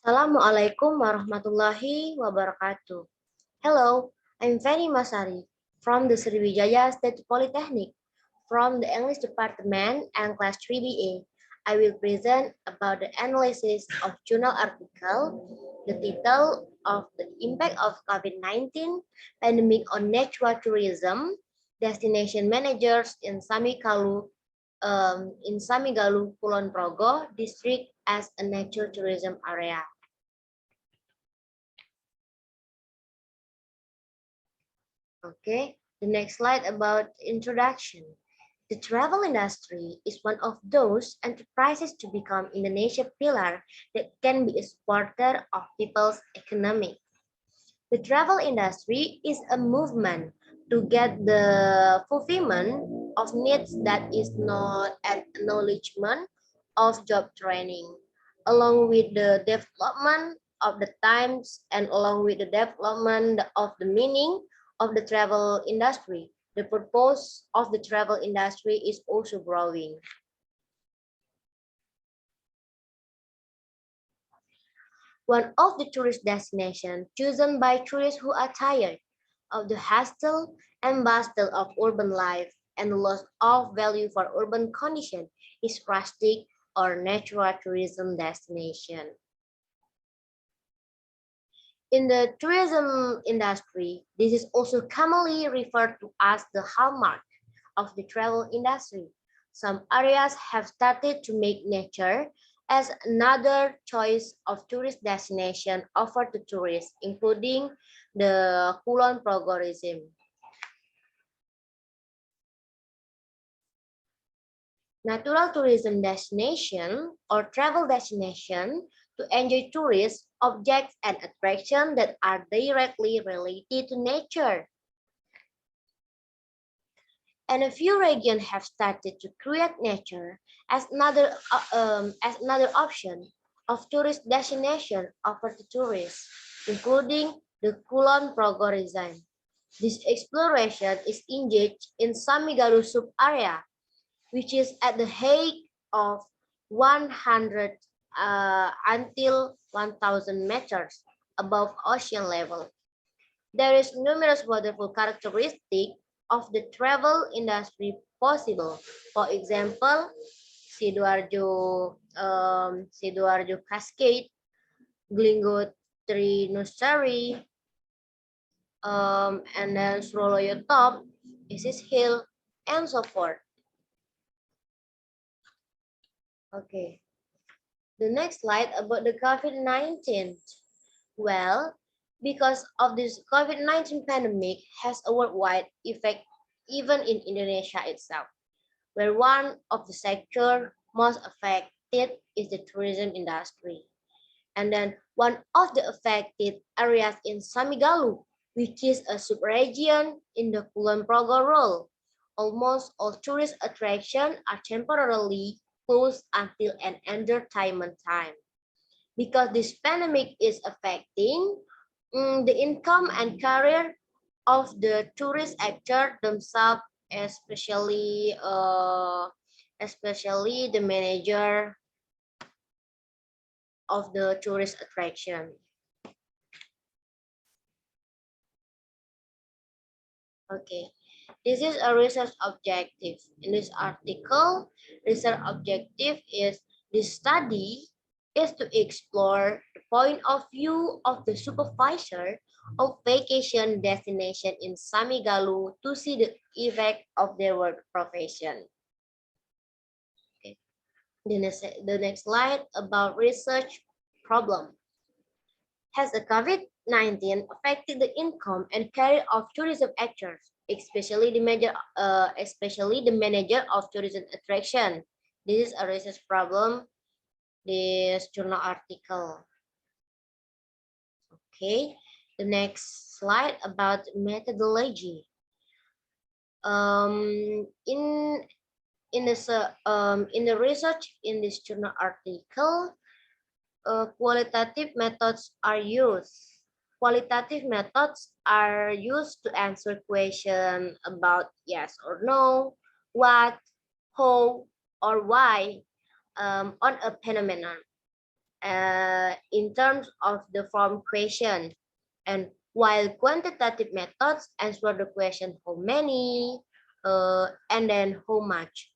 Assalamualaikum warahmatullahi wabarakatuh. Hello, I'm Feni Imasari from the Sriwijaya State Politeknik from the English Department and Class 3BA. I will present about the analysis of journal article, the title of the impact of COVID-19 pandemic on natural tourism, destination managers in Samigalu, Kulon Progo district as a nature tourism area. Okay, the next slide about introduction. The travel industry is one of those enterprises to become Indonesia pillar that can be a supporter of people's economy. The travel industry is a movement to get the fulfillment of needs that is not an acknowledgement of job training, along with the development of the times and along with the development of the meaning of the travel industry. The purpose of the travel industry is also growing. One of the tourist destinations chosen by tourists who are tired of the hustle and bustle of urban life and the loss of value for urban condition is rustic or natural tourism destination. In the tourism industry, this is also commonly referred to as the hallmark of the travel industry. Some areas have started to make nature as another choice of tourist destination offered to tourists, including the Kulon Progo regime. Natural tourism destination or travel destination to enjoy tourist objects and attractions that are directly related to nature. And a few regions have started to create nature as another option of tourist destination offered to tourists, including the Kulon Progo region. This exploration is engaged in Samigalu sub-area, which is at the height of 100 until 1,000 meters above ocean level. There is numerous wonderful characteristics of the travel industry possible. For example, Sidoarjo Cascade, Glingo Tree Nursery, and then Suroloyo Top, Isis Hill, and so forth. Okay. The next slide about the COVID-19. Well, because of this COVID-19 pandemic has a worldwide effect even in Indonesia itself, where one of the sectors most affected is the tourism industry. And then one of the affected areas in Samigalu, which is a sub-region in the Kulon Progo role. Almost all tourist attractions are temporarily closed until an entertainment time. Because this pandemic is affecting the income and career of the tourist actor themselves, especially the manager of the tourist attraction. Okay, this is a research objective. In this article, research objective is this study is to explore the point of view of the supervisor of vacation destination in Samigalu to see the effect of their work profession. Okay. The next slide about research problem. Has the COVID-19 affected the income and career of tourism actors, especially the manager of tourism attraction? This is a research problem. This journal article. Okay, the next slide about methodology. In the research in this journal article, qualitative methods are used. Qualitative methods are used to answer questions about yes or no, what, how, or why on a phenomenon. in terms of the form question. And while quantitative methods answer the question how many and then how much.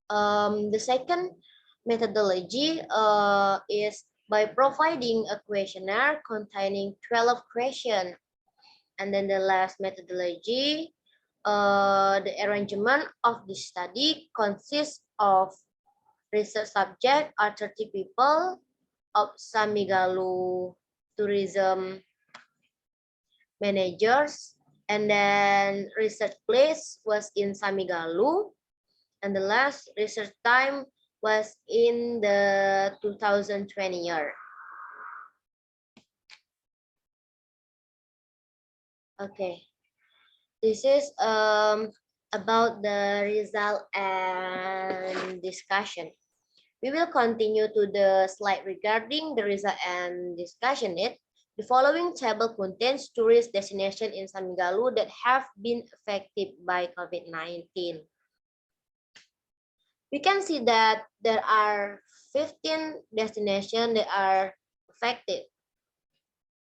The second methodology is by providing a questionnaire containing 12 questions. And then the last methodology, the arrangement of the study consists of research subject are 30 people of Samigalu tourism managers, and then research place was in Samigalu, and the last research time was in the 2020 year. Okay, this is about the result and discussion. We will continue to the slide regarding the result and discussion. The following table contains tourist destinations in Samigalu that have been affected by COVID-19. We can see that there are 15 destinations that are affected.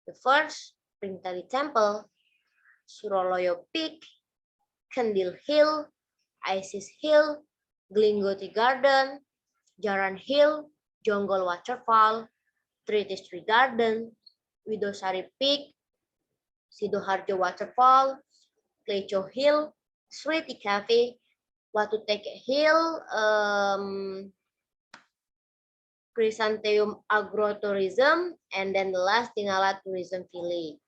The first, Pringtali Temple, Suroloyo Peak, Kendil Hill, Isis Hill, Glingoti Garden, Jaran Hill, Jonggol Waterfall, Tritistri Garden, Widosari Peak, Sidoharjo Waterfall, Kleco Hill, Sriti Cafe, Watuteke Hill, Chrysanthemum Agrotourism, and then the last Tinala Tourism Village.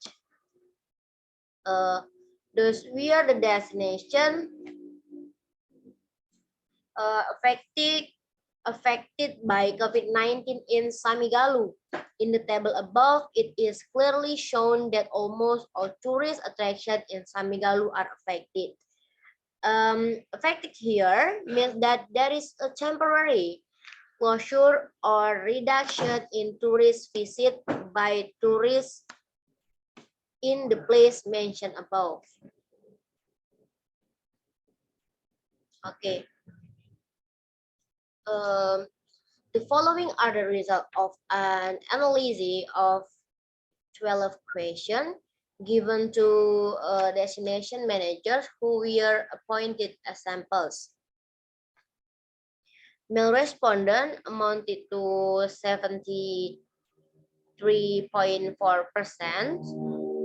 Those were the destination affected by COVID-19 in Samigalu. In the table above, it is clearly shown that almost all tourist attractions in Samigalu are affected. Affected here means that there is a temporary closure or reduction in tourist visit by tourists in the place mentioned above. Okay. The following are the result of an analysis of 12 questions given to destination managers who were appointed as samples. Male respondent amounted to 73.4%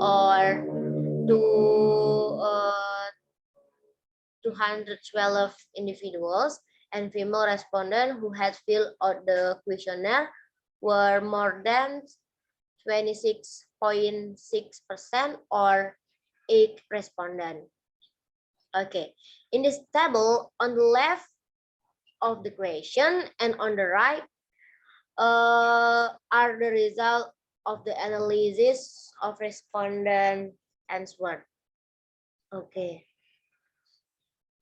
or to 212 individuals, and female respondents who had filled out the questionnaire were more than 26.6% or 8 respondents. Okay, in this table on the left of the question and on the right are the result of the analysis of respondent answer. Okay.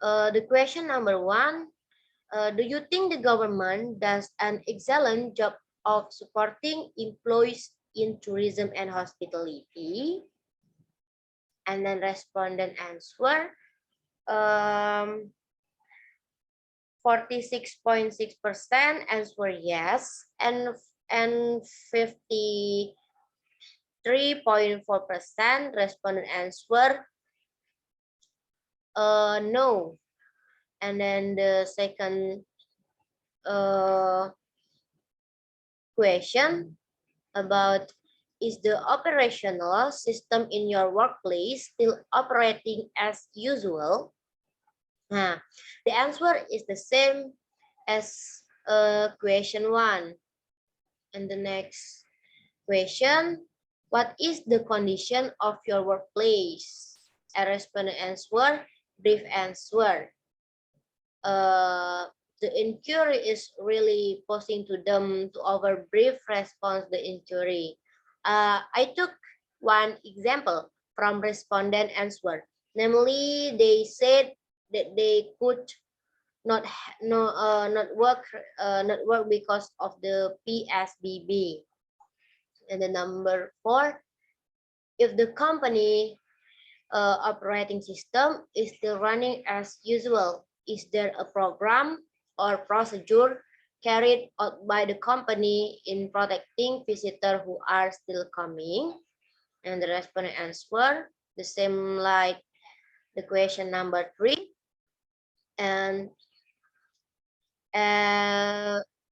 The question number 1, do you think the government does an excellent job of supporting employees in tourism and hospitality? And then respondent answer, 46.6% answer yes, and 53.4% respondent answer no. And then the second question about, is the operational system in your workplace still operating as usual? Nah, the answer is the same as question 1. And the next question, what is the condition of your workplace? A respondent answer, brief answer. The inquiry is really posing to them to our brief response the inquiry. I took one example from respondent answer. Namely, they said that they could not work because of the PSBB. And the number 4, if the company operating system is still running as usual, is there a program or procedure carried out by the company in protecting visitors who are still coming? And the respondent answer the same like the question number 3. And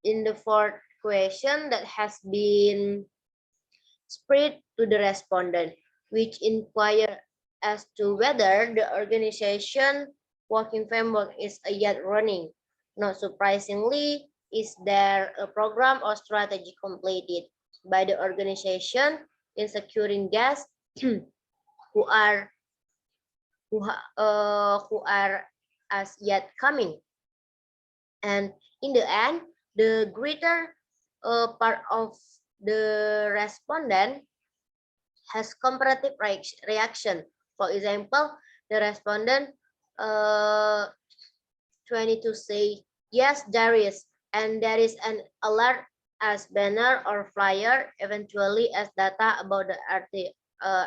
in the fourth question that has been spread to the respondent, which inquire as to whether the organization working framework is yet running. Not surprisingly, is there a program or strategy completed by the organization in securing guests who are who are as yet coming? And in the end, the greater part of the respondent has comparative reaction. For example, the respondent 22 say, yes, there is, and there is an alert as banner or flyer, eventually as data about the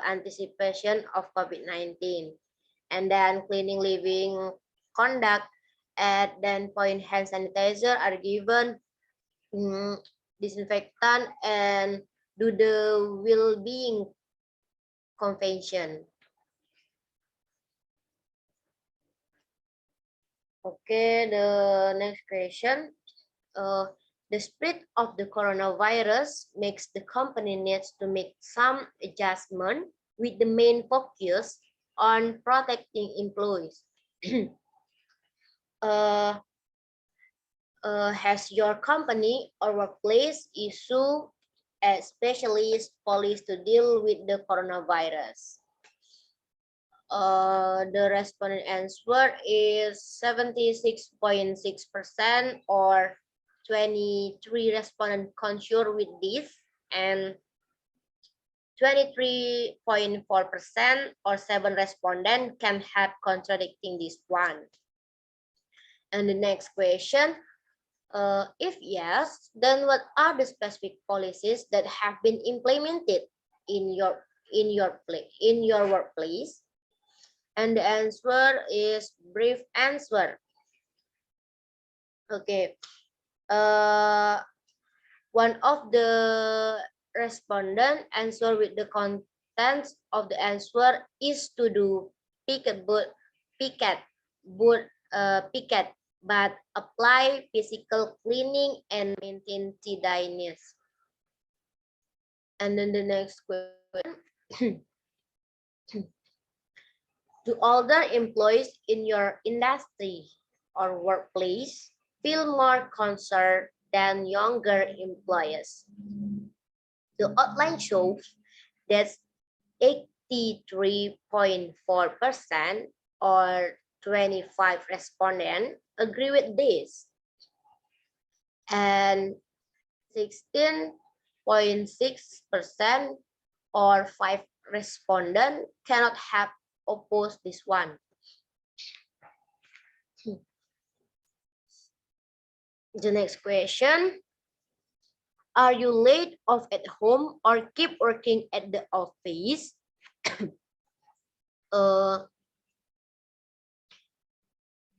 anticipation of COVID-19. And then cleaning living conduct, and then point hand sanitizer are given, disinfectant, and do the well-being convention. Okay, the next question. The spread of the coronavirus makes the company needs to make some adjustment with the main focus on protecting employees. Has your company or workplace issue a specialist police to deal with the coronavirus? The respondent answer is 76.6%, or 23 respondents concur with this, and 23.4%, or 7 respondents can have contradicting this one. And the next question, if yes, then what are the specific policies that have been implemented in your workplace? And the answer is brief answer. Okay. One of the respondent answer with the contents of the answer is to do picket, but apply physical cleaning and maintain tidiness. And then the next question. Do older employees in your industry or workplace feel more concerned than younger employees? The outline shows that 83.4%, or 25 respondents agree with this, and 16.6%, or 5 respondents cannot have opposed this one. The next question. Are you laid off at home or keep working at the office? The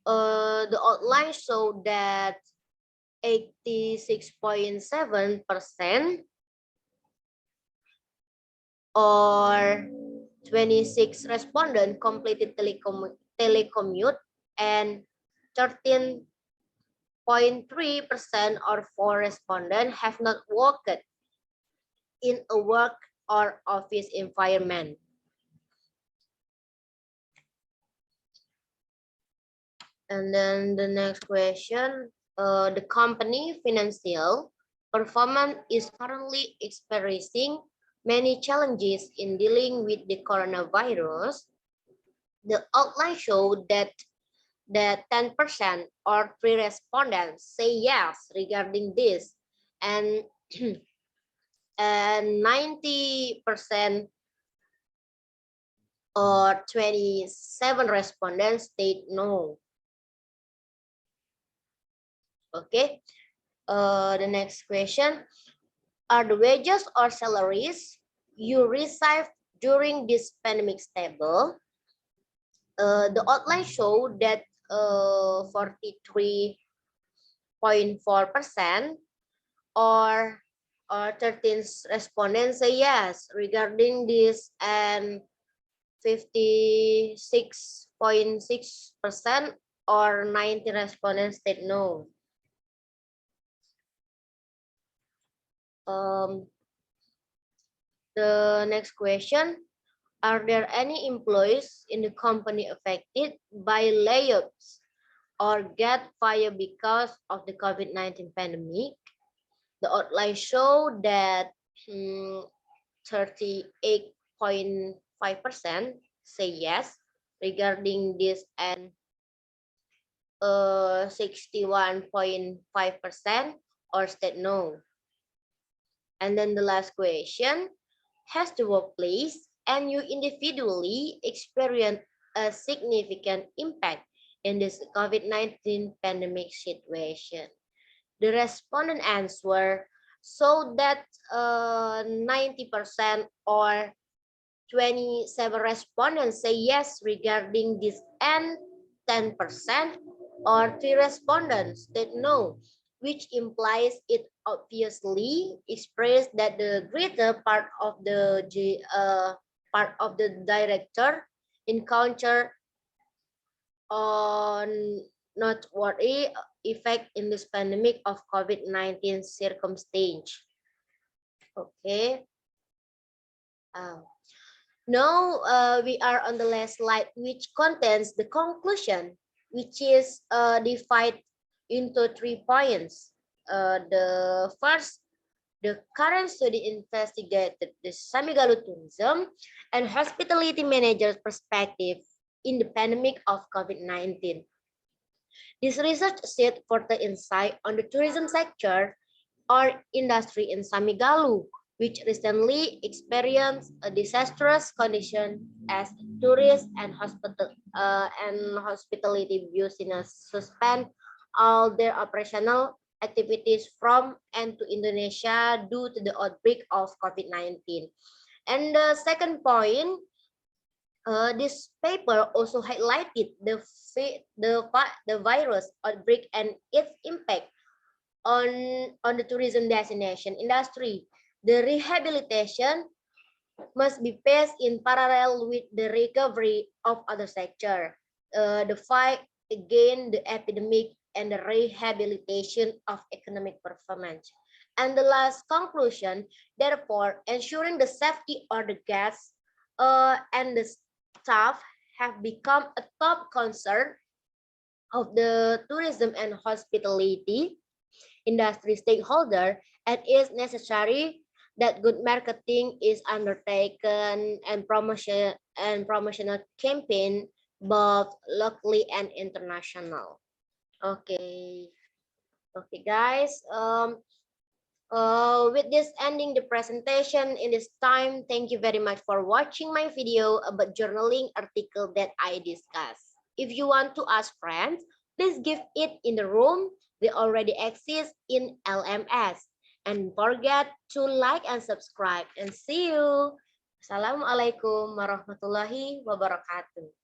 outline show that 86.7%, or 26 respondents completed telecommute, and 13.3%, or 4 respondents have not worked in a work or office environment. And then the next question, the company financial performance is currently experiencing many challenges in dealing with the coronavirus. The outline showed that 10%, or 3 respondents say yes regarding this, and 90%, or 27 respondents state no. Okay, the next question. Are the wages or salaries you receive during this pandemic stable? The outline show that 43 or 13 respondents say yes regarding this, and 56.6% or 90 respondents said no. The next question, are there any employees in the company affected by layoffs or get fired because of the COVID-19 pandemic? The outline show that 38.5% say yes regarding this, and 61.5% or said no. And then the last question, has the workplace and you individually experienced a significant impact in this COVID-19 pandemic situation? The respondent answer so that 90% or 27 respondents say yes regarding this, and 10% or 3 respondents said no, which implies it obviously expressed that the greater part of the director encounter on noteworthy effect in this pandemic of COVID-19 circumstance. Okay. Now we are on the last slide, which contains the conclusion, which is divided into 3 points. The first, the current study investigated the Samigalu tourism and hospitality managers' perspective in the pandemic of COVID-19. This research shed further insight on the tourism sector or industry in Samigalu, which recently experienced a disastrous condition as tourists and hospitality business suspend all their operational activities from and to Indonesia due to the outbreak of COVID-19. And the second point, this paper also highlighted the virus outbreak and its impact on the tourism destination industry. The rehabilitation must be paced in parallel with the recovery of other sectors. The fight against the epidemic and the rehabilitation of economic performance. And the last conclusion, therefore, ensuring the safety of the guests and the staff have become a top concern of the tourism and hospitality industry stakeholder, and is necessary that good marketing is undertaken and promotional campaign both locally and international. Okay, guys. With this ending the presentation in this time, thank you very much for watching my video about journaling article that I discussed. If you want to ask friends, please give it in the room. They already exist in LMS. And forget to like and subscribe. And see you. Assalamualaikum warahmatullahi wabarakatuh.